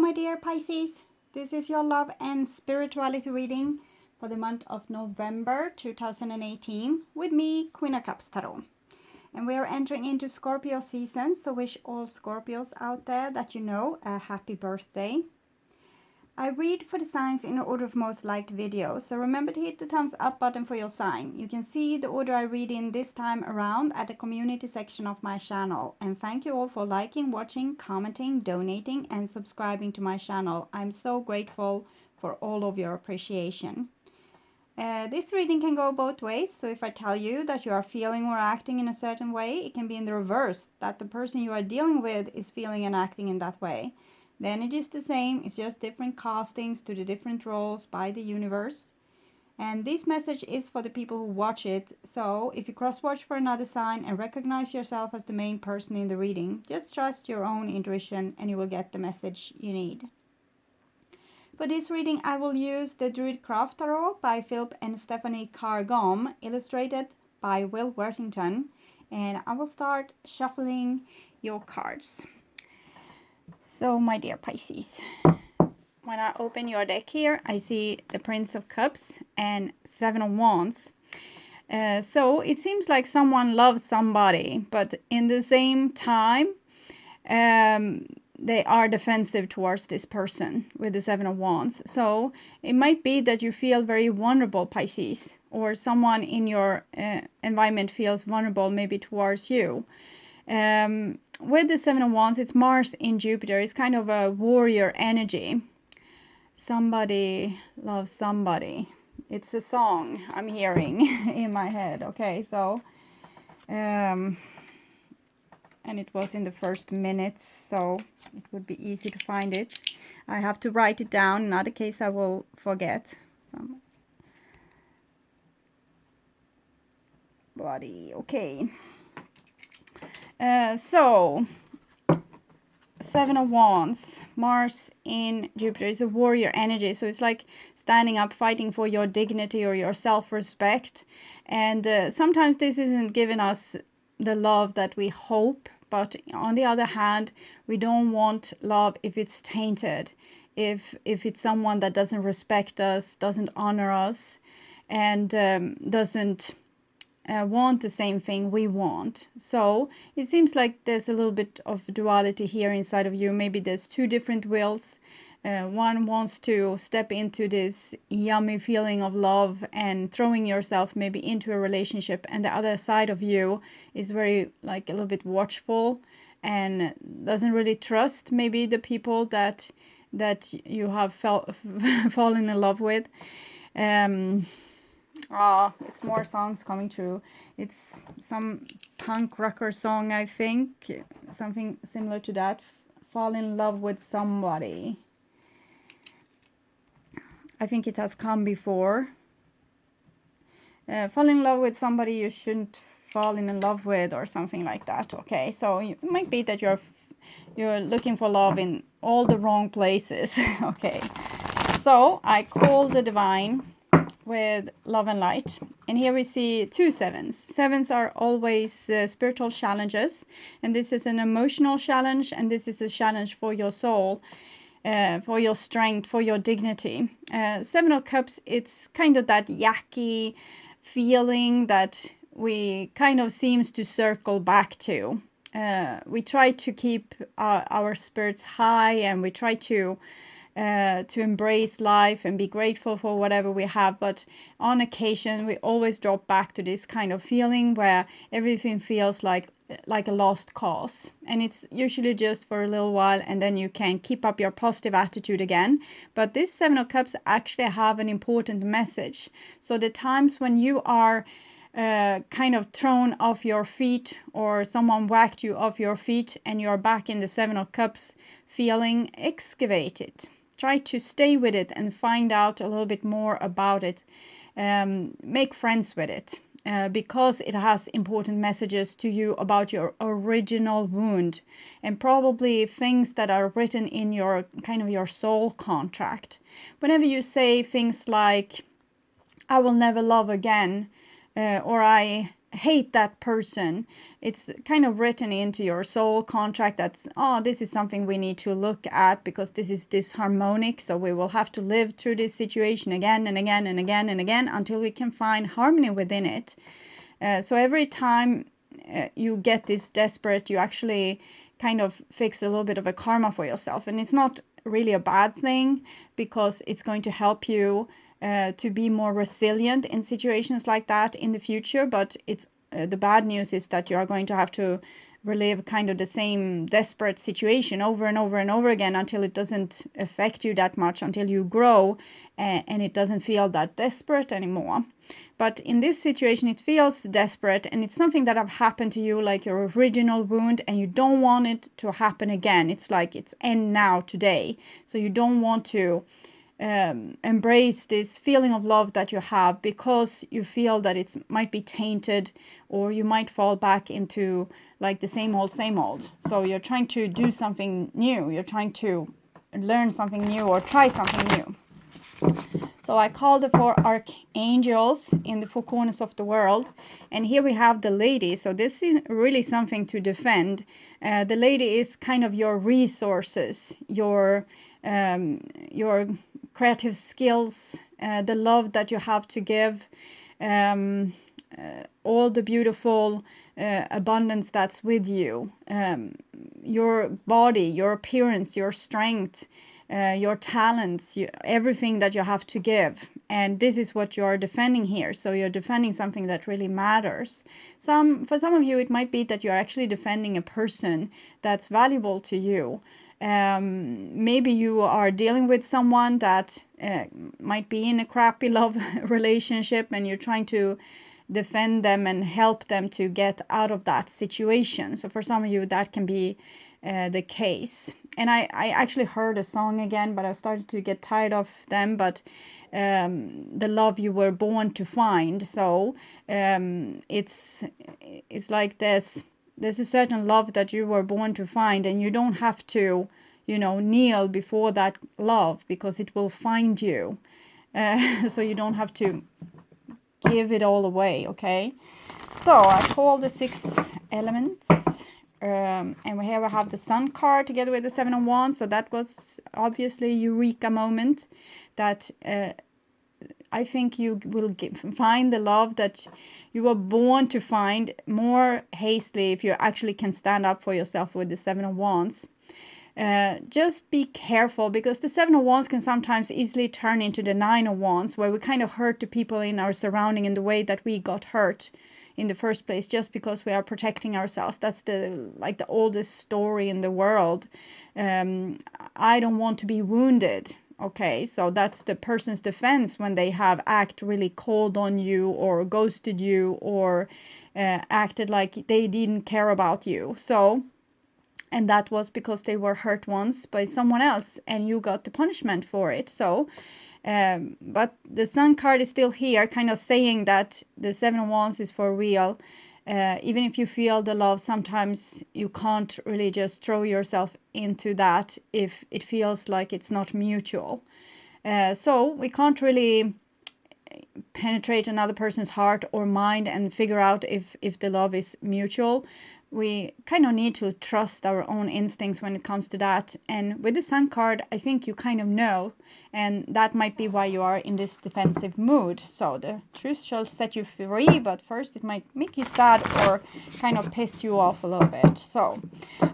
my dear Pisces. This is your love and spirituality reading for the month of November 2018 with me, Queen of Cups Tarot. And we are entering into Scorpio season, so wish all Scorpios out there that you know a happy birthday. I read for the signs in the order of most liked videos, so remember to hit the thumbs up button for your sign. You can see the order I read in this time around at the community section of my channel. And thank you all for liking, watching, commenting, donating and subscribing to my channel. I'm so grateful for all of your appreciation. This reading can go both ways, so if I tell you that you are feeling or acting in a certain way, it can be in the reverse, that the person you are dealing with is feeling and acting in that way. The energy is the same, it's just different castings to the different roles by the universe. And this message is for the people who watch it, so if you cross-watch for another sign and recognize yourself as the main person in the reading, just trust your own intuition and you will get the message you need. For this reading, I will use the Druid Craft Tarot by Philip and Stephanie Cargom, illustrated by Will Worthington. And I will start shuffling your cards. So, my dear Pisces, when I open your deck here, I see the Prince of Cups and Seven of Wands. So, it seems like someone loves somebody, but in the same time, they are defensive towards this person with the Seven of Wands. So it might be that you feel very vulnerable, Pisces, or someone in your environment feels vulnerable maybe towards you. With the Seven of Wands, it's Mars in Jupiter. It's kind of a warrior energy. Somebody loves somebody. It's a song I'm hearing in my head. Okay, so and it was in the first minutes, so it would be easy to find it. I have to write it down, in other case I will forget. Somebody, okay. So, Seven of Wands, Mars in Jupiter is a warrior energy, so it's like standing up, fighting for your dignity or your self-respect. And sometimes this isn't giving us the love that we hope, but on the other hand, we don't want love if it's tainted, if it's someone that doesn't respect us, doesn't honor us, and doesn't want the same thing we want. So it seems like there's a little bit of duality here inside of you. Maybe there's two different wills. One wants to step into this yummy feeling of love and throwing yourself maybe into a relationship, and the other side of you is very like a little bit watchful and doesn't really trust maybe the people that you have fallen in love with. It's more songs coming through. It's some punk rocker song, I think, something similar to that. Fall in love with somebody. I think it has come before. Fall in love with somebody you shouldn't fall in love with, or something like that. Okay, so it might be that you're looking for love in all the wrong places. Okay, so I call the divine with love and light, and here we see two sevens. Sevens are always spiritual challenges, and this is an emotional challenge, and this is a challenge for your soul. For your strength, for your dignity. Seven of Cups, it's kind of that yucky feeling that we kind of seems to circle back to. We try to keep our spirits high, and we try to embrace life and be grateful for whatever we have, but on occasion we always drop back to this kind of feeling where everything feels like a lost cause, and it's usually just for a little while, and then you can keep up your positive attitude again. But this Seven of Cups actually have an important message. So the times when you are kind of thrown off your feet, or someone whacked you off your feet, and you're back in the Seven of Cups feeling, excavate it. Try to stay with it and find out a little bit more about it. Make friends with it. Because it has important messages to you about your original wound, and probably things that are written in your kind of your soul contract. Whenever you say things like, I will never love again, or I hate that person. It's kind of written into your soul contract that's, oh, this is something we need to look at because this is disharmonic, so we will have to live through this situation again and again and again and again until we can find harmony within it. So every time you get this desperate, you actually kind of fix a little bit of a karma for yourself. And it's not really a bad thing because it's going to help you to be more resilient in situations like that in the future. But it's the bad news is that you are going to have to relive kind of the same desperate situation over and over and over again until it doesn't affect you that much, until you grow and it doesn't feel that desperate anymore. But in this situation, it feels desperate, and it's something that have happened to you, like your original wound, and you don't want it to happen again. It's like it's end now, today. So you don't want to embrace this feeling of love that you have because you feel that it might be tainted, or you might fall back into like the same old, same old. So you're trying to do something new. You're trying to learn something new or try something new. So I call the 4 archangels in the 4 corners of the world. And here we have the lady. So this is really something to defend. The lady is kind of your resources, your creative skills, the love that you have to give, all the beautiful abundance that's with you, your body, your appearance, your strength, your talents, everything that you have to give. And this is what you are defending here. So you're defending something that really matters. For some of you, it might be that you're actually defending a person that's valuable to you. Maybe you are dealing with someone that might be in a crappy love relationship, and you're trying to defend them and help them to get out of that situation. So for some of you, that can be the case. And I actually heard a song again, but I started to get tired of them. But the love you were born to find. So it's like there's a certain love that you were born to find, and you don't have to, kneel before that love because it will find you. So you don't have to give it all away, okay? So I call the 6 elements. And here we have the Sun card together with the 7 of Wands. So that was obviously a eureka moment that I think you will find the love that you were born to find more hastily if you actually can stand up for yourself with the 7 of Wands. Just be careful, because the 7 of Wands can sometimes easily turn into the 9 of Wands, where we kind of hurt the people in our surrounding in the way that we got hurt in the first place, just because we are protecting ourselves. That's the oldest story in the world. I don't want to be wounded. Okay, so that's the person's defense when they have acted really cold on you, or ghosted you, or acted like they didn't care about you. So, and that was because they were hurt once by someone else, and you got the punishment for it. So, but the Sun card is still here, kind of saying that the 7 of Wands is for real. Even if you feel the love, sometimes you can't really just throw yourself into that if it feels like it's not mutual. So we can't really penetrate another person's heart or mind and figure out if the love is mutual. We kind of need to trust our own instincts when it comes to that. And with the Sun card, I think you kind of know, and that might be why you are in this defensive mood. So the truth shall set you free, but first it might make you sad or kind of piss you off a little bit. So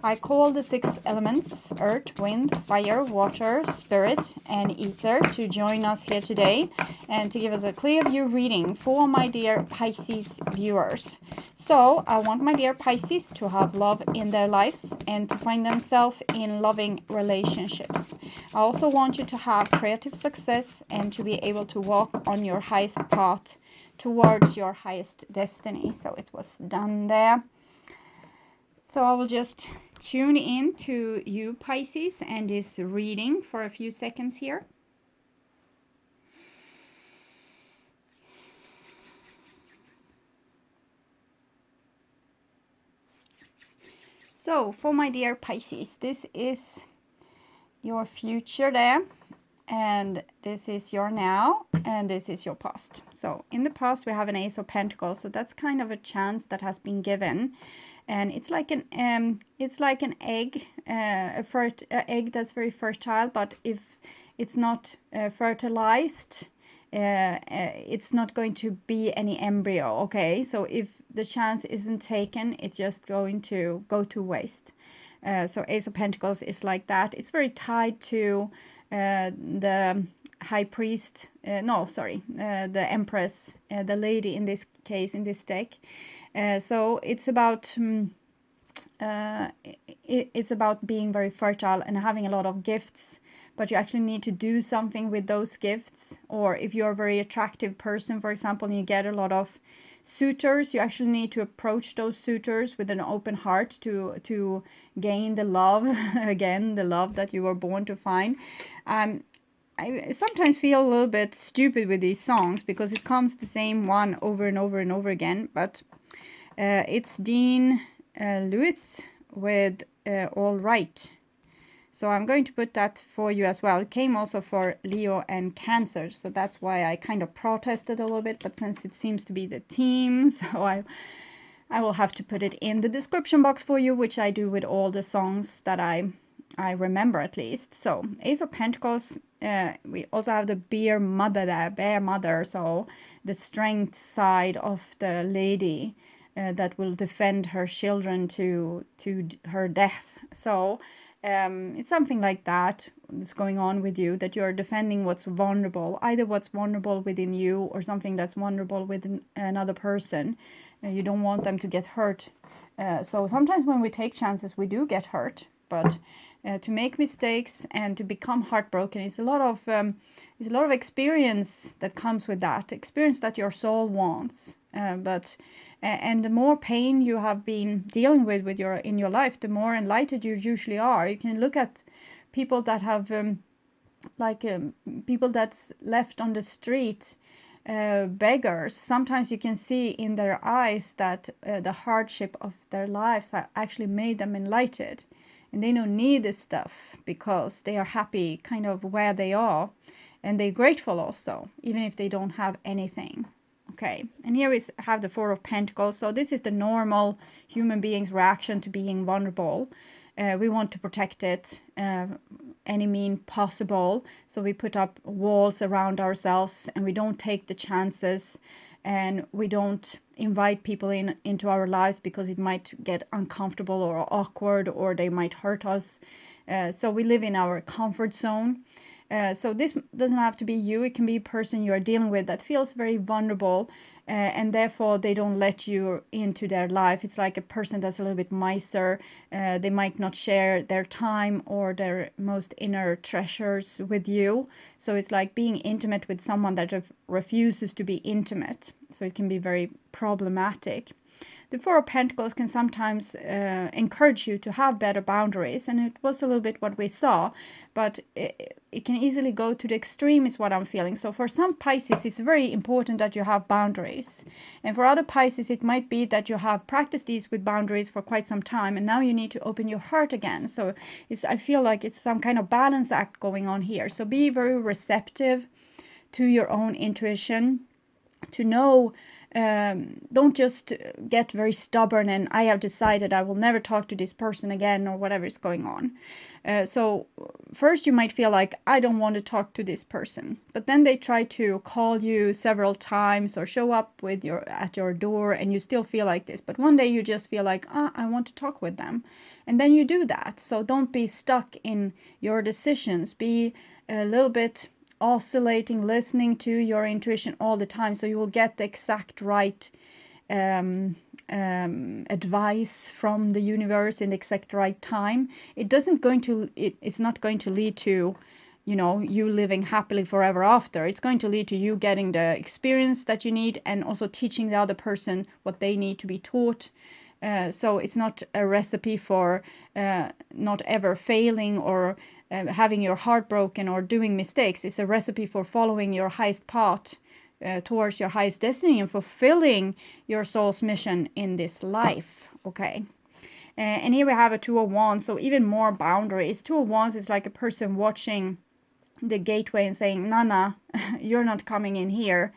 I call the 6 elements, earth, wind, fire, water, spirit, and ether, to join us here today and to give us a clear view reading for my dear Pisces viewers. So I want my dear Pisces to have love in their lives and to find themselves in loving relationships. I also want you to have creative success and to be able to walk on your highest path towards your highest destiny. So it was done there. So I will just tune in to you, Pisces, and this reading for a few seconds here. So for my dear Pisces, this is your future there. and this is your now, and this is your past. So in the past we have an Ace of Pentacles, so that's kind of a chance that has been given, and it's like an egg, egg that's very fertile, but if it's not fertilized, it's not going to be any embryo. Okay, so if the chance isn't taken, it's just going to go to waste. So Ace of Pentacles is like that. It's very tied to the High Priest, the Empress, the lady in this case, in this deck. So it's about it's about being very fertile and having a lot of gifts, but you actually need to do something with those gifts. Or if you're a very attractive person, for example, and you get a lot of suitors, you actually need to approach those suitors with an open heart to gain the love again, the love that you were born to find. I sometimes feel a little bit stupid with these songs because it comes the same one over and over and over again, but it's Dean Lewis with All Right. So I'm going to put that for you as well. It came also for Leo and Cancer, so that's why I kind of protested a little bit, but since it seems to be the theme, so I will have to put it in the description box for you, which I do with all the songs that I remember at least. So Ace of Pentacles, we also have the bear mother there, bear mother, so the strength side of the lady that will defend her children to her death. So it's something like that that's going on with you, that you're defending what's vulnerable, either what's vulnerable within you or something that's vulnerable within another person. You don't want them to get hurt. So sometimes when we take chances, we do get hurt, but to make mistakes and to become heartbroken is a lot of experience that comes with that, experience that your soul wants. And the more pain you have been dealing with in your life, the more enlightened you usually are. You can look at people that have people that's left on the street, beggars. Sometimes you can see in their eyes that the hardship of their lives actually made them enlightened, and they don't need this stuff because they are happy kind of where they are, and they're grateful also, even if they don't have anything. Okay, and here we have the Four of Pentacles. So this is the normal human being's reaction to being vulnerable. We want to protect it any mean possible. So we put up walls around ourselves, and we don't take the chances, and we don't invite people into our lives because it might get uncomfortable or awkward, or they might hurt us. So we live in our comfort zone. So this doesn't have to be you. It can be a person you are dealing with that feels very vulnerable, and therefore they don't let you into their life. It's like a person that's a little bit miser. They might not share their time or their most inner treasures with you. So it's like being intimate with someone that refuses to be intimate. So it can be very problematic. The Four of Pentacles can sometimes encourage you to have better boundaries, and it was a little bit what we saw, but it can easily go to the extreme is what I'm feeling. So for some Pisces, it's very important that you have boundaries, and for other Pisces, it might be that you have practiced these with boundaries for quite some time, and now you need to open your heart again. So I feel like it's some kind of balance act going on here. So be very receptive to your own intuition, to know. Don't just get very stubborn and I have decided I will never talk to this person again, or whatever is going on. So first you might feel like I don't want to talk to this person, but then they try to call you several times or show up at your door, and you still feel like this. But one day you just feel like, I want to talk with them, and then you do that. So don't be stuck in your decisions. Be a little bit oscillating, listening to your intuition all the time, so you will get the exact right advice from the universe in the exact right time. It's not going to lead to, you living happily forever after. It's going to lead to you getting the experience that you need, and also teaching the other person what they need to be taught. So it's not a recipe for not ever failing or having your heart broken or doing mistakes. It's a recipe for following your highest path towards your highest destiny and fulfilling your soul's mission in this life. Okay. And here we have a Two of Wands, so even more boundaries. Two of Wands is like a person watching the gateway and saying, Nana, you're not coming in here.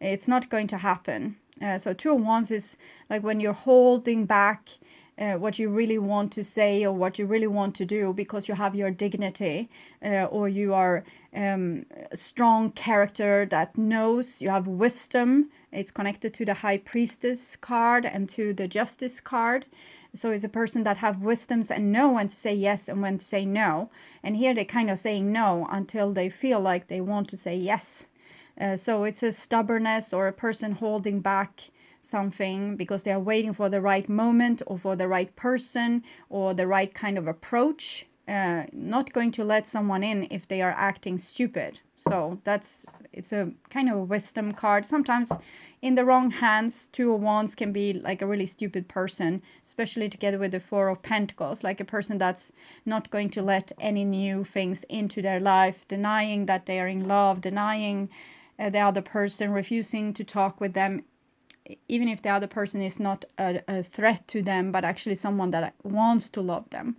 It's not going to happen. So Two of Wands is like when you're holding back what you really want to say or what you really want to do because you have your dignity, or you are a strong character that knows, you have wisdom. It's connected to the High Priestess card and to the Justice card. So it's a person that have wisdoms and know when to say yes and when to say no. And here they're kind of saying no until they feel like they want to say yes. So it's a stubbornness or a person holding back something because they are waiting for the right moment or for the right person or the right kind of approach. Not going to let someone in if they are acting stupid. So it's a kind of a wisdom card. Sometimes in the wrong hands, Two of Wands can be like a really stupid person, especially together with the Four of Pentacles, like a person that's not going to let any new things into their life, denying that they are in love, denying the other person, refusing to talk with them, even if the other person is not a threat to them, but actually someone that wants to love them.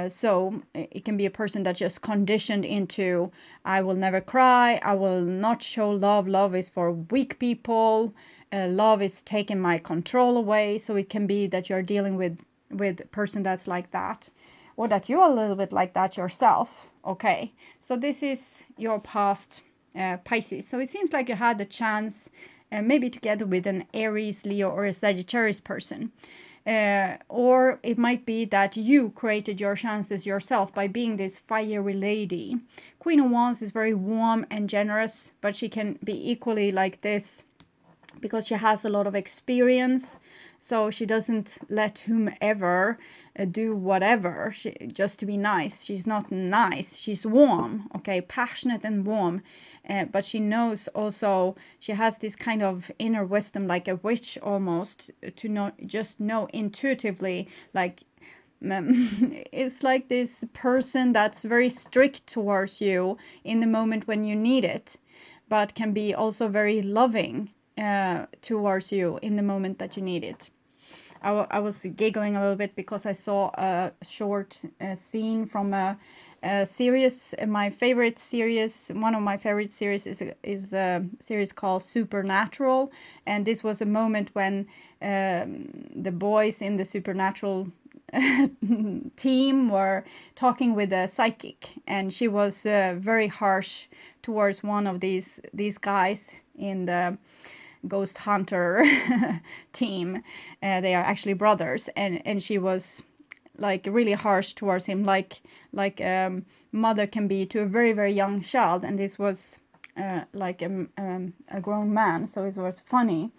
So it can be a person that's just conditioned into, I will never cry, I will not show love, love is for weak people, love is taking my control away. So it can be that you're dealing with a person that's like that, or that you're a little bit like that yourself. Okay, so this is your past Pisces. So it seems like you had the chance, maybe together with an Aries, Leo, or a Sagittarius person. Or it might be that you created your chances yourself by being this fiery lady. Queen of Wands is very warm and generous, but she can be equally like this because she has a lot of experience. So she doesn't let whomever do whatever just to be nice. She's not nice. She's warm, okay, passionate and warm. But she knows also, she has this kind of inner wisdom, like a witch almost, to not just know intuitively, like it's like this person that's very strict towards you in the moment when you need it, but can be also very loving towards you in the moment that you need it. I was giggling a little bit because I saw a short scene from a series. My favorite series, one of my favorite series, is a series called Supernatural, and this was a moment when the boys in the Supernatural team were talking with a psychic, and she was very harsh towards one of these guys in the ghost hunter team. They are actually brothers, and she was like really harsh towards him, like mother can be to a very, very young child. And this was like a grown man, so it was funny.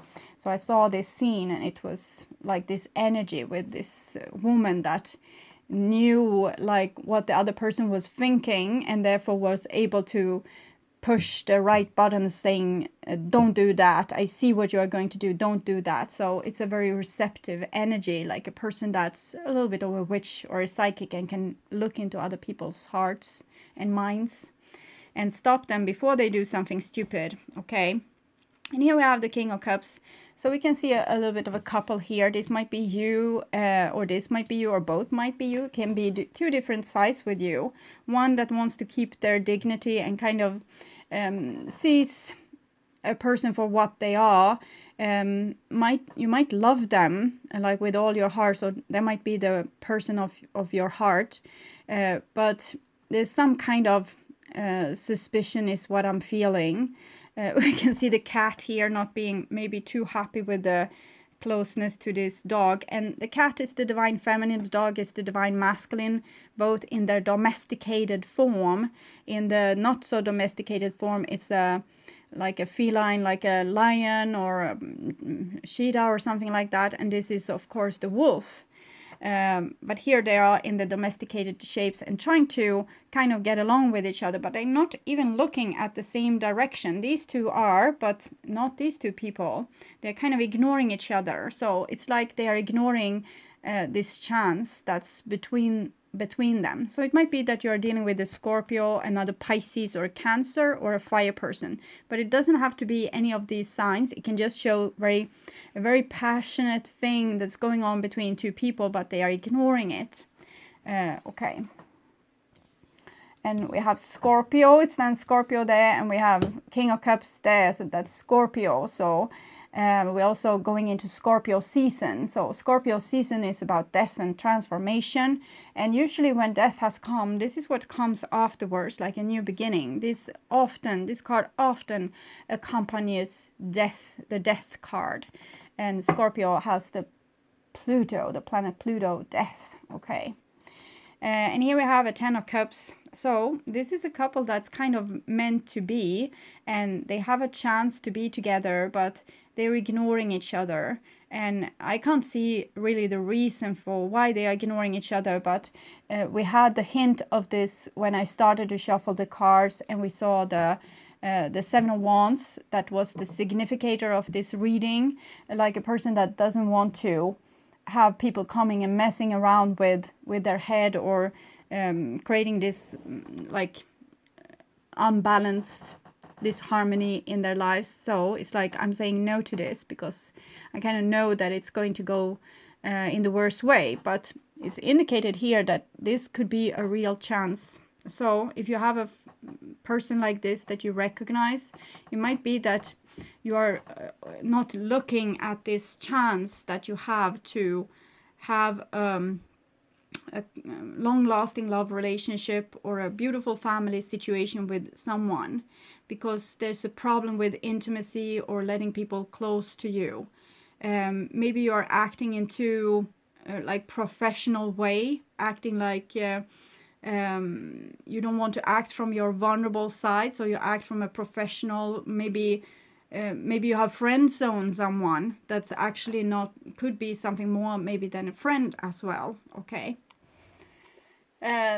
So I saw this scene, and it was like this energy with this woman that knew like what the other person was thinking, and therefore was able to push the right button saying, don't do that, I see what you are going to do, don't do that. So it's a very receptive energy, like a person that's a little bit of a witch or a psychic and can look into other people's hearts and minds and stop them before they do something stupid. Okay, and here we have the King of Cups. So we can see a little bit of a couple here. This might be you, or this might be you, or both might be you. It can be two different sides with you. One that wants to keep their dignity and kind of sees a person for what they are. You might love them like with all your heart. So they might be the person of your heart. But there's some kind of suspicion is what I'm feeling. We can see the cat here not being maybe too happy with the closeness to this dog. And the cat is the divine feminine, the dog is the divine masculine, both in their domesticated form. In the not so domesticated form, it's like a feline, like a lion or a cheetah or something like that. And this is, of course, the wolf. But here they are in the domesticated shapes and trying to kind of get along with each other, but they're not even looking at the same direction. These two are, but not these two people. They're kind of ignoring each other. So it's like they are ignoring this chance that's between them. So it might be that you're dealing with a Scorpio, another Pisces, or a Cancer, or a fire person. But it doesn't have to be any of these signs. It can just show a very passionate thing that's going on between two people, but they are ignoring it. Okay. and we have Scorpio. It's then Scorpio there, and we have King of Cups there, so that's Scorpio. So we're also going into Scorpio season. So Scorpio season is about death and transformation. And usually when death has come, this is what comes afterwards, like a new beginning. This card often accompanies death, the death card. And Scorpio has the Pluto, the planet Pluto, death. Okay. And here we have a 10 of Cups. So this is a couple that's kind of meant to be, and they have a chance to be together, but they're ignoring each other. And I can't see really the reason for why they are ignoring each other, but we had the hint of this when I started to shuffle the cards, and we saw the Seven of Wands. That was the significator of this reading, like a person that doesn't want to have people coming and messing around with their head, or creating this like unbalanced disharmony in their lives. So it's like I'm saying no to this because I kind of know that it's going to go in the worst way, but it's indicated here that this could be a real chance. So if you have a person like this that you recognize, it might be that you are not looking at this chance that you have to have a long-lasting love relationship or a beautiful family situation with someone, because there's a problem with intimacy or letting people close to you. Maybe you're acting into like professional way, acting like you don't want to act from your vulnerable side, so you act from a professional. Maybe you have friend zoned someone that's actually not, could be something more maybe than a friend as well. Okay.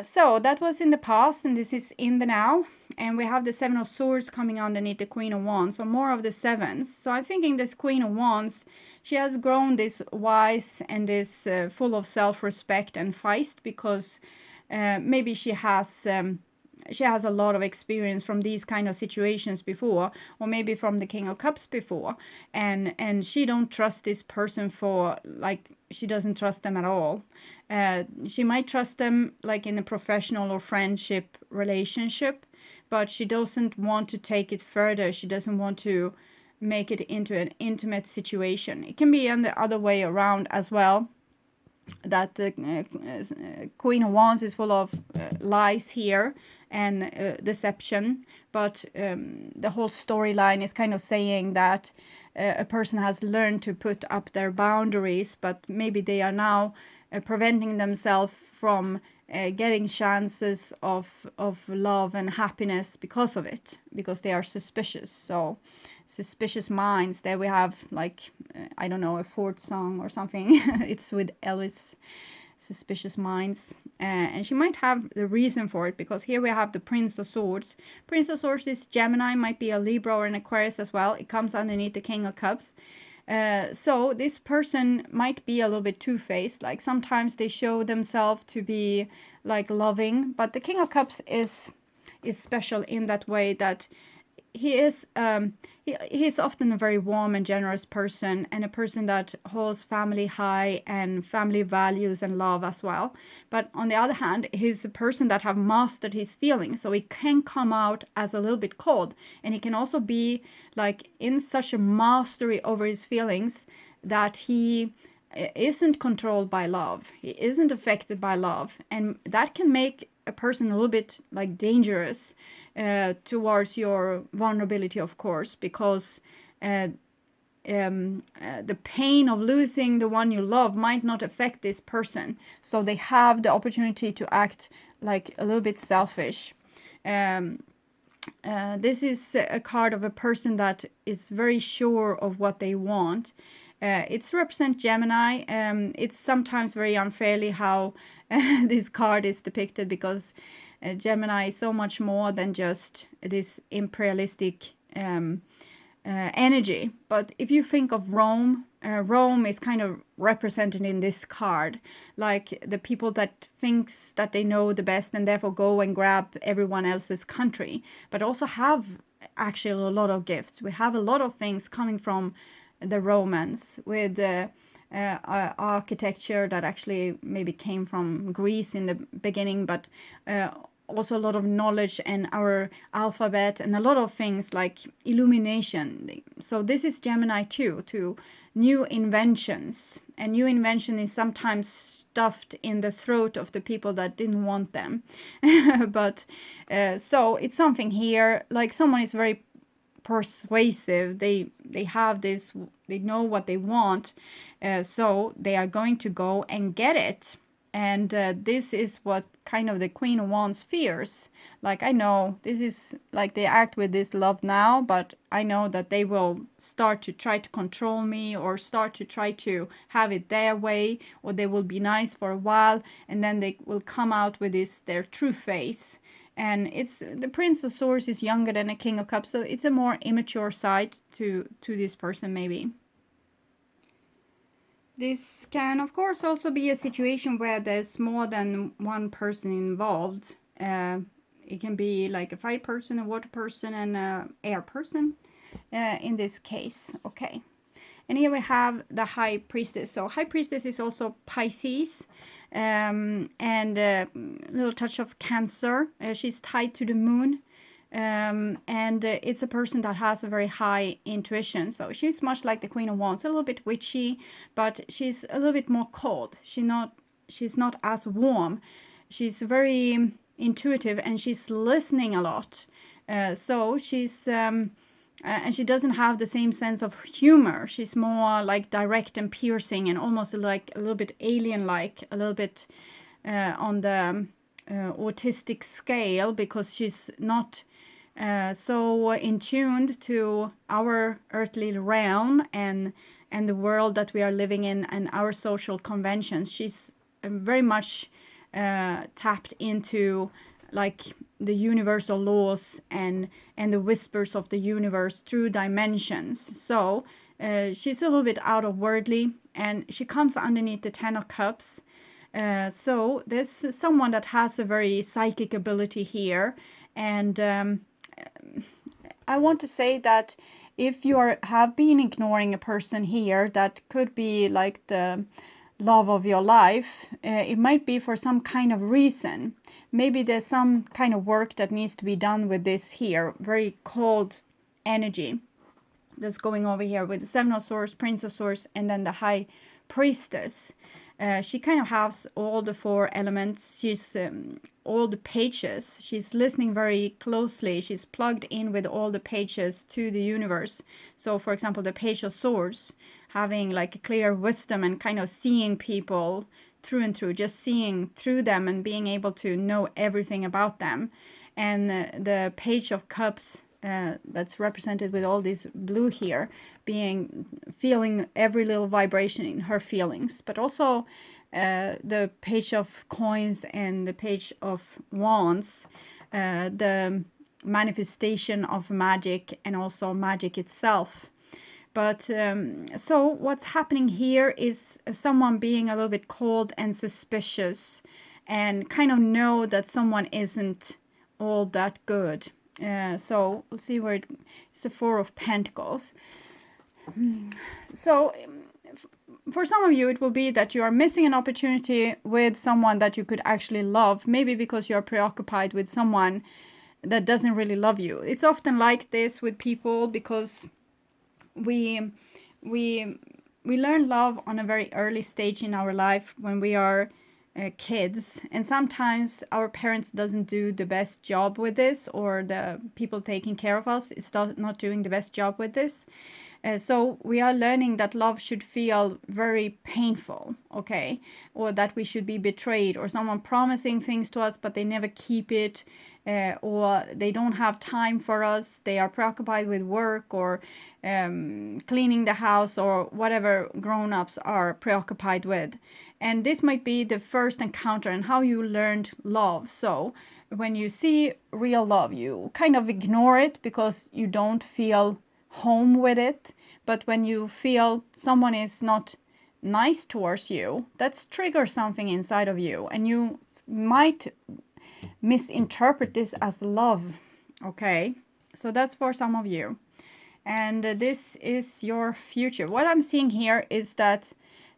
So that was in the past, and this is in the now. And we have the Seven of Swords coming underneath the Queen of Wands, so more of the sevens. So I'm thinking this Queen of Wands, she has grown this wise and is full of self-respect and feist, because maybe she has a lot of experience from these kind of situations before, or maybe from the King of Cups before, and she don't trust this person for, like, she doesn't trust them at all. She might trust them like in a professional or friendship relationship, but she doesn't want to take it further. She doesn't want to make it into an intimate situation. It can be on the other way around as well, that the Queen of Wands is full of lies here and deception, but the whole storyline is kind of saying that a person has learned to put up their boundaries, but maybe they are now preventing themselves from getting chances of love and happiness because of it, because they are suspicious. So suspicious minds. There we have, like, I don't know, a fourth song or something. It's with ELVIS, Suspicious Minds. And she might have the reason for it, because here we have the Prince of Swords. Prince of Swords is Gemini, might be a Libra or an Aquarius as well. It comes underneath the King of Cups. So this person might be a little bit two-faced. Like sometimes they show themselves to be like loving, but the King of Cups is special in that way that he is often a very warm and generous person, and a person that holds family high and family values and love as well. But on the other hand, he's a person that have mastered his feelings, so he can come out as a little bit cold, and he can also be like in such a mastery over his feelings that he isn't controlled by love. He isn't affected by love, and that can make a person a little bit like dangerous towards your vulnerability, of course, because the pain of losing the one you love might not affect this person, so they have the opportunity to act like a little bit selfish. This is a card of a person that is very sure of what they want. It's represent Gemini. It's sometimes very unfairly how this card is depicted, because Gemini is so much more than just this imperialistic energy. But if you think of Rome, Rome is kind of represented in this card, like the people that thinks that they know the best and therefore go and grab everyone else's country, but also have actually a lot of gifts. We have a lot of things coming from the Romans, with architecture that actually maybe came from Greece in the beginning, but also a lot of knowledge and our alphabet and a lot of things like illumination. So this is Gemini too, to new inventions. And new invention is sometimes stuffed in the throat of the people that didn't want them. But so it's something here, like someone is very persuasive. They have this, they know what they want, so they are going to go and get it. And this is what kind of the Queen of Wands fears. Like, I know this is like they act with this love now, but I know that they will start to try to control me, or start to try to have it their way, or they will be nice for a while and then they will come out with this their true face. And it's the Prince of Swords is younger than a King of Cups, so it's a more immature side to this person maybe. This can, of course, also be a situation where there's more than one person involved. It can be like a fire person, a water person, and an air person in this case. Okay. And here we have the High Priestess. So High Priestess is also Pisces, and a little touch of Cancer. She's tied to the moon. And it's a person that has a very high intuition. So she's much like the Queen of Wands, a little bit witchy, but she's a little bit more cold. She's not as warm. She's very intuitive, and she's listening a lot. So she's and she doesn't have the same sense of humor. She's more like direct and piercing, and almost like a little bit alien-like, a little bit on the autistic scale, because she's not so in tuned to our earthly realm and the world that we are living in and our social conventions. She's very much tapped into like the universal laws and the whispers of the universe through dimensions. So she's a little bit out of worldly, and she comes underneath the Ten of Cups. So there's someone that has a very psychic ability here, and I want to say that if you have been ignoring a person here that could be like the love of your life, it might be for some kind of reason. Maybe there's some kind of work that needs to be done with this here, very cold energy that's going over here with the Seven of Swords, Prince of Swords, and then the High Priestess. She kind of has all the four elements. She's all the pages. She's listening very closely. She's plugged in with all the pages to the universe. So, for example, the Page of Swords, having like a clear wisdom and kind of seeing people through and through, just seeing through them and being able to know everything about them. And the Page of Cups, that's represented with all this blue here, feeling every little vibration in her feelings, but also the Page of Coins and the Page of Wands, the manifestation of magic and also magic itself. But so what's happening here is someone being a little bit cold and suspicious, and kind of know that someone isn't all that good. So we'll see where it's the Four of Pentacles. So for some of you, it will be that you are missing an opportunity with someone that you could actually love, maybe because you're preoccupied with someone that doesn't really love you. It's often like this with people, because we learn love on a very early stage in our life when we are kids, and sometimes our parents doesn't do the best job with this, or the people taking care of us is not doing the best job with this. So we are learning that love should feel very painful, okay? Or that we should be betrayed, or someone promising things to us but they never keep it, or they don't have time for us, they are preoccupied with work or cleaning the house or whatever grown-ups are preoccupied with. And this might be the first encounter and how you learned love. So when you see real love, you kind of ignore it because you don't feel home with it. But when you feel someone is not nice towards you, that's triggers something inside of you, and you might misinterpret this as love. Okay, so that's for some of you, and this is your future. What I'm seeing here is that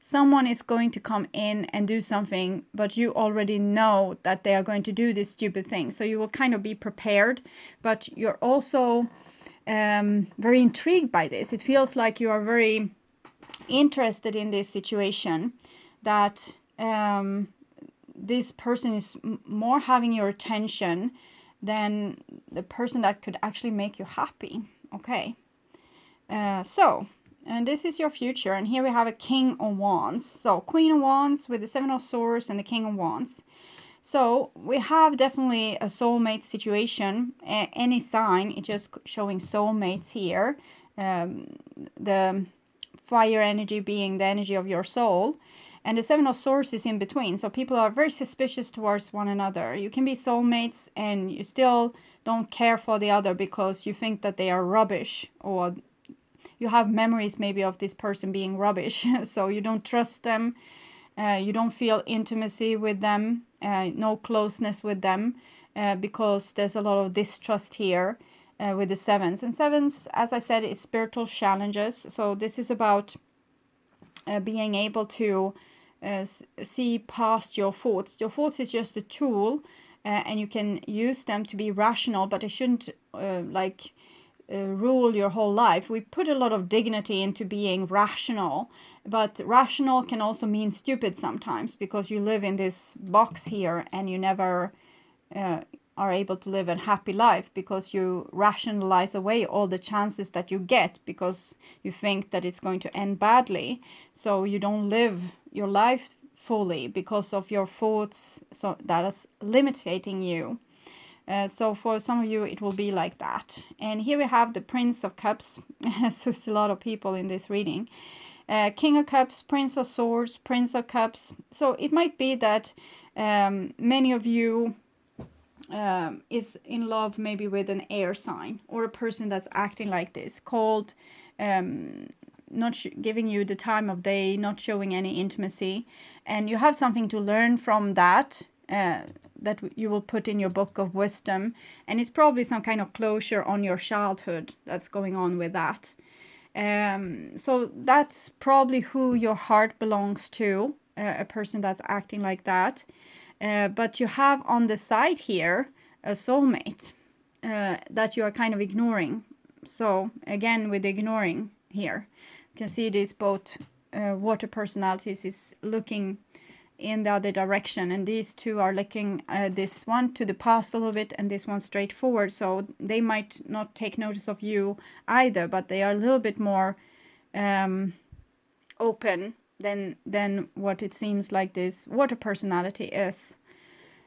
someone is going to come in and do something, but you already know that they are going to do this stupid thing. So you will kind of be prepared, but you're also very intrigued by this. It feels like you are very interested in this situation, that this person is more having your attention than the person that could actually make you happy. Okay. And this is your future. And here we have a King of Wands. So Queen of Wands with the Seven of Swords and the King of Wands. So we have definitely a soulmate situation. Any sign, it's just showing soulmates here. The fire energy being the energy of your soul. And the Seven of Swords is in between. So people are very suspicious towards one another. You can be soulmates and you still don't care for the other because you think that they are rubbish, or you have memories maybe of this person being rubbish. So you don't trust them. You don't feel intimacy with them, no closeness with them, because there's a lot of distrust here with the sevens. And sevens, as I said, is spiritual challenges. So this is about being able to see past your thoughts. Your thoughts is just a tool, and you can use them to be rational, but it shouldn't rule your whole life. We put a lot of dignity into being rational, but rational can also mean stupid sometimes, because you live in this box here and you never are able to live a happy life because you rationalize away all the chances that you get because you think that it's going to end badly. So you don't live your life fully because of your thoughts, so that is limiting you. So for some of you it will be like that. And here we have the Prince of Cups. So it's a lot of people in this reading. King of Cups, Prince of Swords, Prince of Cups. So it might be that many of you is in love maybe with an air sign, or a person that's acting like this, called not giving you the time of day, not showing any intimacy. And you have something to learn from that, that you will put in your book of wisdom. And it's probably some kind of closure on your childhood that's going on with that. So that's probably who your heart belongs to, a person that's acting like that. But you have on the side here a soulmate that you are kind of ignoring. So again, with ignoring here, you can see these both water personalities is looking in the other direction, and these two are looking this one to the past a little bit and this one straight forward. So they might not take notice of you either, but they are a little bit more open than what it seems like this water personality is.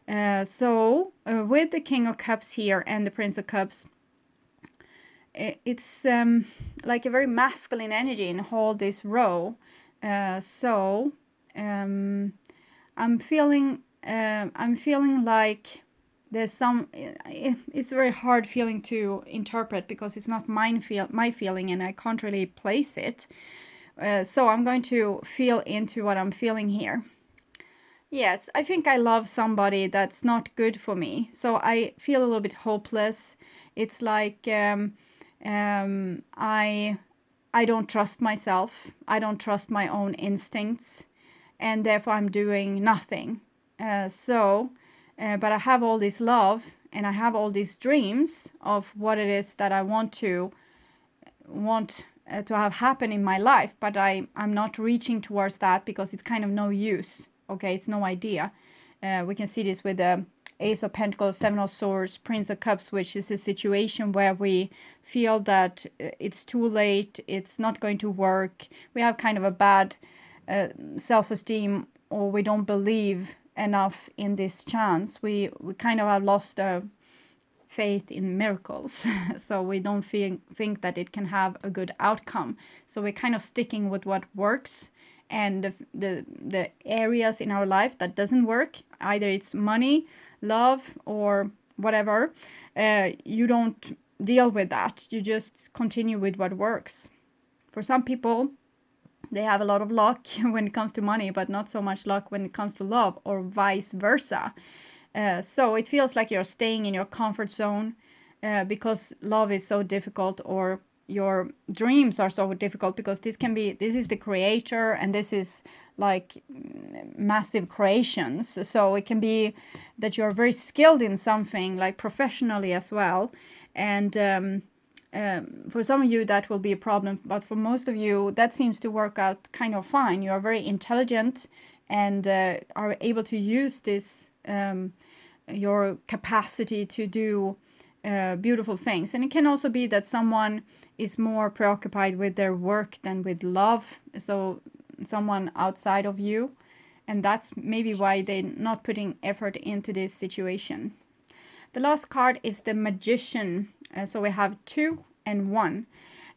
So with the King of Cups here and the Prince of Cups, it's like a very masculine energy in all this row. I'm feeling like there's some. It's a very hard feeling to interpret because it's not my feeling, and I can't really place it. So I'm going to feel into what I'm feeling here. Yes, I think I love somebody that's not good for me. So I feel a little bit hopeless. It's like I don't trust myself. I don't trust my own instincts, and therefore I'm doing nothing. But I have all this love, and I have all these dreams of what it is that I want to have happen in my life, but I'm not reaching towards that because it's kind of no use. Okay, it's no idea. We can see this with the Ace of Pentacles, Seven of Swords, Prince of Cups, which is a situation where we feel that it's too late, it's not going to work. We have kind of a bad self-esteem, or we don't believe enough in this chance. We kind of have lost faith in miracles. So we don't think that it can have a good outcome. So we're kind of sticking with what works. And the areas in our life that doesn't work, either it's money, love, or whatever, you don't deal with that. You just continue with what works. For some people, they have a lot of luck when it comes to money, but not so much luck when it comes to love, or vice versa. So it feels like you're staying in your comfort zone because love is so difficult, or your dreams are so difficult, because this is the creator, and this is like massive creations. So it can be that you're very skilled in something, like professionally as well. And for some of you that will be a problem, but for most of you that seems to work out kind of fine. You are very intelligent and are able to use this your capacity to do beautiful things. And it can also be that someone is more preoccupied with their work than with love, so someone outside of you, and that's maybe why they're not putting effort into this situation. The last card is the Magician. So we have 2 and 1.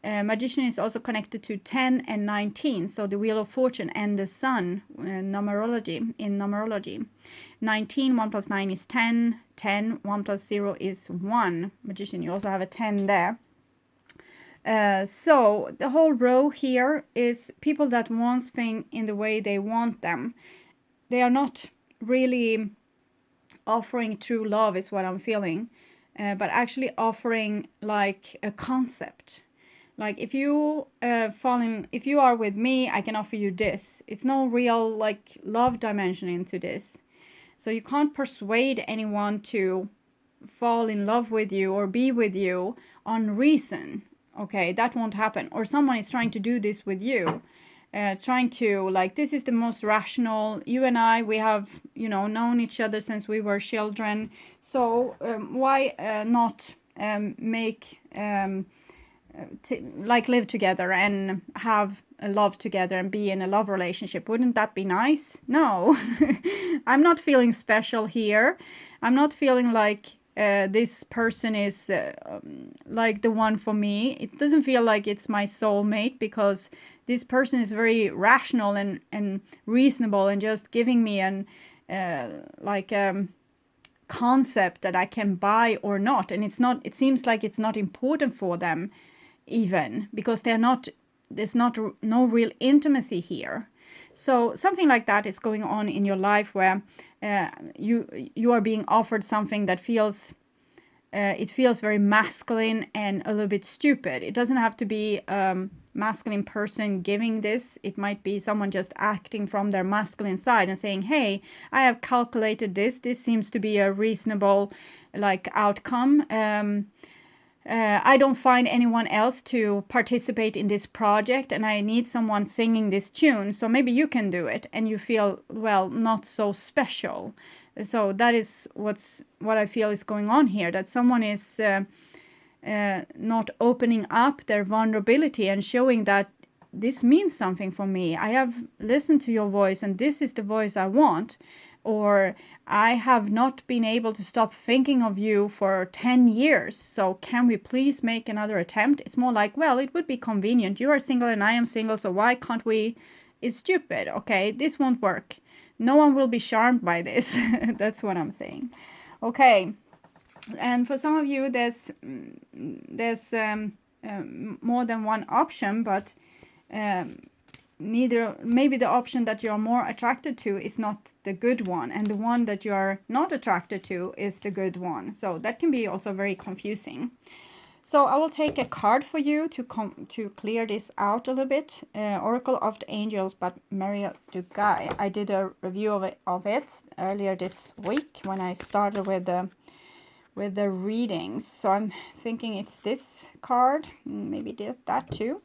Magician is also connected to 10 and 19, so the Wheel of Fortune and the Sun, numerology, in numerology. 19, 1 plus 9 is 10, 10, 1 plus 0 is 1. Magician, you also have a 10 there. So the whole row here is people that want things in the way they want them. They are not really offering true love, is what I'm feeling, but actually offering like a concept. Like if you if you are with me, I can offer you this. It's no real like love dimension into this. So you can't persuade anyone to fall in love with you or be with you on reason. Okay, that won't happen. Or someone is trying to do this with you. Trying to, like, this is the most rational. You and I, we have, you know, known each other since we were children. So why not make like live together and have a love together and be in a love relationship? Wouldn't that be nice? No. I'm not feeling special here. I'm not feeling like this person is like the one for me. It doesn't feel like it's my soulmate, because this person is very rational and reasonable and just giving me an concept that I can buy or not. And it seems like it's not important for them even, because there's no real intimacy here. So something like that is going on in your life, where you are being offered something that feels it feels very masculine and a little bit stupid. It doesn't have to be a masculine person giving this. It might be someone just acting from their masculine side and saying, hey, I have calculated this. This seems to be a reasonable like outcome. I don't find anyone else to participate in this project, and I need someone singing this tune, so maybe you can do it, and you feel, well, not so special. So that is what I feel is going on here, that someone is not opening up their vulnerability and showing that this means something for me. I have listened to your voice, and this is the voice I want. Or I have not been able to stop thinking of you for 10 years. So can we please make another attempt? It's more like, well, it would be convenient. You are single and I am single, so why can't we? It's stupid, okay? This won't work. No one will be charmed by this. That's what I'm saying. Okay. And for some of you, there's more than one option, but maybe the option that you're more attracted to is not the good one, and the one that you're not attracted to is the good one. So that can be also very confusing. So I will take a card for you to clear this out a little bit. Oracle of the Angels by Maria Dugai. I did a review of it earlier this week when I started with the readings. So I'm thinking it's this card, maybe that too.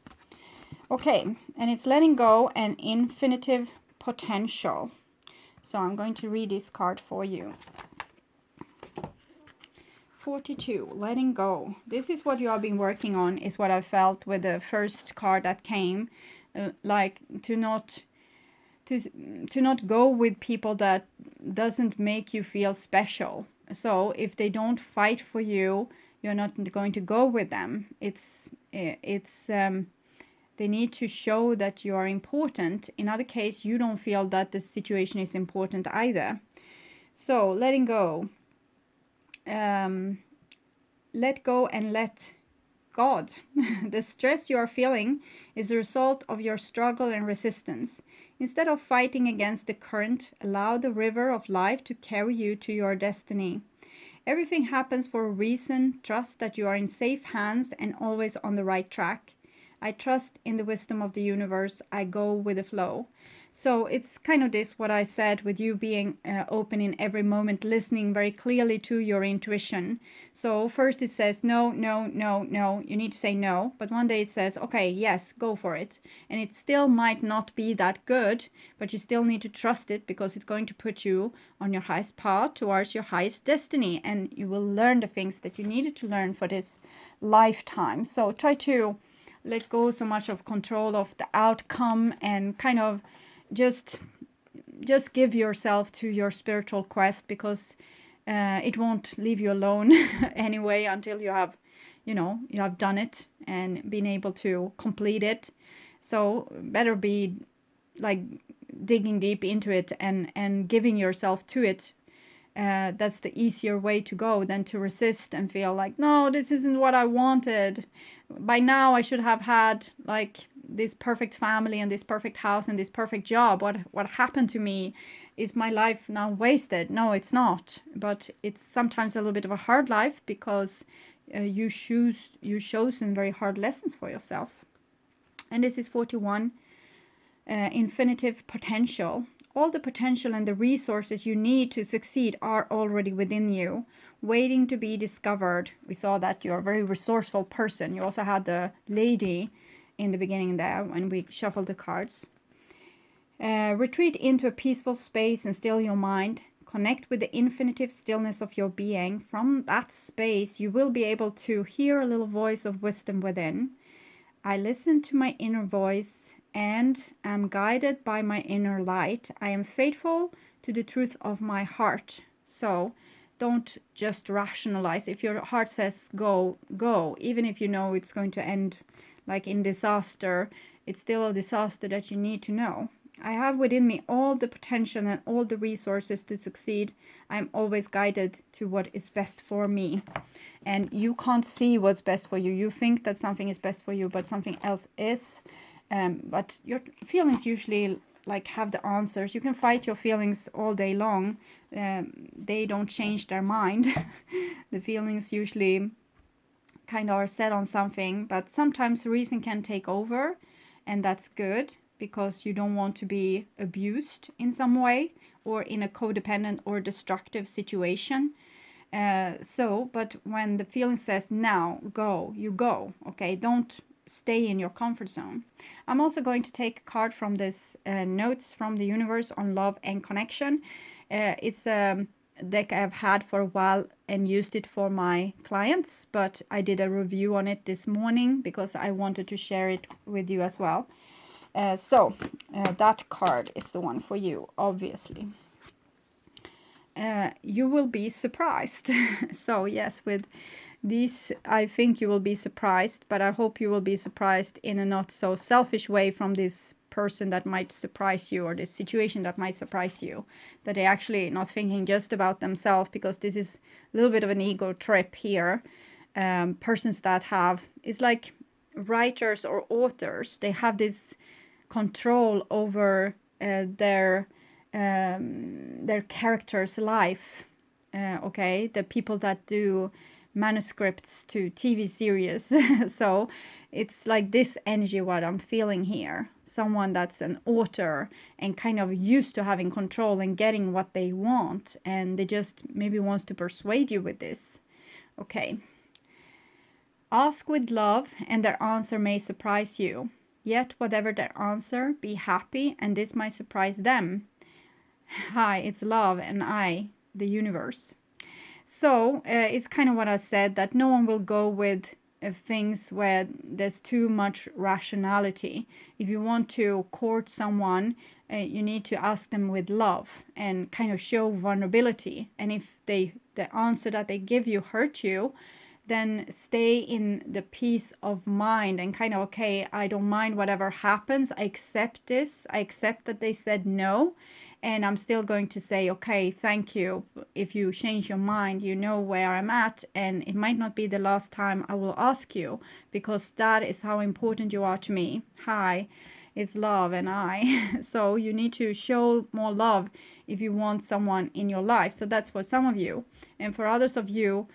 Okay, and it's letting go and infinitive potential. So I'm going to read this card for you. 42, letting go. This is what you have been working on, is what I felt with the first card that came. Like to not go with people that doesn't make you feel special. So if they don't fight for you, you're not going to go with them. They need to show that you are important. In other case, you don't feel that the situation is important either. So letting go. Let go and let God. The stress you are feeling is a result of your struggle and resistance. Instead of fighting against the current, allow the river of life to carry you to your destiny. Everything happens for a reason. Trust that you are in safe hands and always on the right track. I trust in the wisdom of the universe. I go with the flow. So it's kind of this, what I said, with you being open in every moment, listening very clearly to your intuition. So first it says, no, no, no, no. You need to say no. But one day it says, okay, yes, go for it. And it still might not be that good, but you still need to trust it because it's going to put you on your highest path towards your highest destiny. And you will learn the things that you needed to learn for this lifetime. So try to let go so much of control of the outcome and kind of just give yourself to your spiritual quest, because it won't leave you alone anyway until you have, you have done it and been able to complete it. So better be like digging deep into it and giving yourself to it. That's the easier way to go than to resist and feel like, no, this isn't what I wanted. By now I should have had like this perfect family and this perfect house and this perfect job. What happened to me? Is my life now wasted? No, it's not. But it's sometimes a little bit of a hard life because you chosen very hard lessons for yourself. And this is 41, infinitive potential. All the potential and the resources you need to succeed are already within you, waiting to be discovered. We saw that you're a very resourceful person. You also had the lady in the beginning there when we shuffled the cards. Retreat into a peaceful space and still your mind. Connect with the infinitive stillness of your being. From that space, you will be able to hear a little voice of wisdom within. I listen to my inner voice and am guided by my inner light. I am faithful to the truth of my heart. So don't just rationalize. If your heart says go, go. Even if you know it's going to end like in disaster, it's still a disaster that you need to know. I have within me all the potential and all the resources to succeed. I'm always guided to what is best for me. And you can't see what's best for you. You think that something is best for you, but something else is. But your feelings usually like have the answers. You can fight your feelings all day long. They don't change their mind. The feelings usually kind of are set on something, but sometimes reason can take over, and that's good because you don't want to be abused in some way or in a codependent or destructive situation. But when the feeling says now, go, you go, okay? Don't stay in your comfort zone. I'm also going to take a card from this Notes from the Universe on Love and Connection. It's a deck I've had for a while and used it for my clients, but I did a review on it this morning because I wanted to share it with you as well. That card is the one for you, obviously. You will be surprised. So yes, with these, I think you will be surprised, but I hope you will be surprised in a not so selfish way from this person that might surprise you, or this situation that might surprise you, that they're actually not thinking just about themselves, because this is a little bit of an ego trip here. Persons that have, it's like writers or authors, they have this control over their character's life. Okay, the people that do manuscripts to TV series. So it's like this energy what I'm feeling here. Someone that's an author and kind of used to having control and getting what they want, and they just maybe wants to persuade you with this. Okay. Ask with love and their answer may surprise you. Yet whatever their answer, be happy and this might surprise them. Hi, it's love and I, the universe. So it's kind of what I said, that no one will go with things where there's too much rationality. If you want to court someone, you need to ask them with love and kind of show vulnerability. And if the answer that they give you hurt you, then stay in the peace of mind and kind of, okay, I don't mind whatever happens. I accept this. I accept that they said no. And I'm still going to say, okay, thank you. If you change your mind, you know where I'm at. And it might not be the last time I will ask you, because that is how important you are to me. Hi. it's love and I. So you need to show more love if you want someone in your life. So that's for some of you. And for others of you,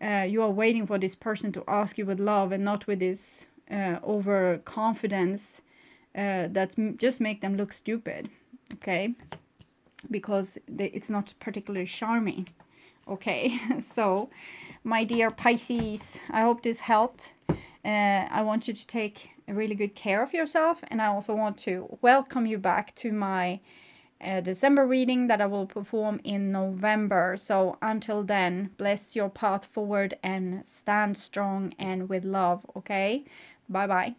you are waiting for this person to ask you with love and not with this overconfidence that just make them look stupid. Okay? Because it's not particularly charming. Okay, so my dear Pisces, I hope this helped. I want you to take a really good care of yourself, and I also want to welcome you back to my December reading that I will perform in November. So until then, bless your path forward and stand strong and with love. Okay, bye bye.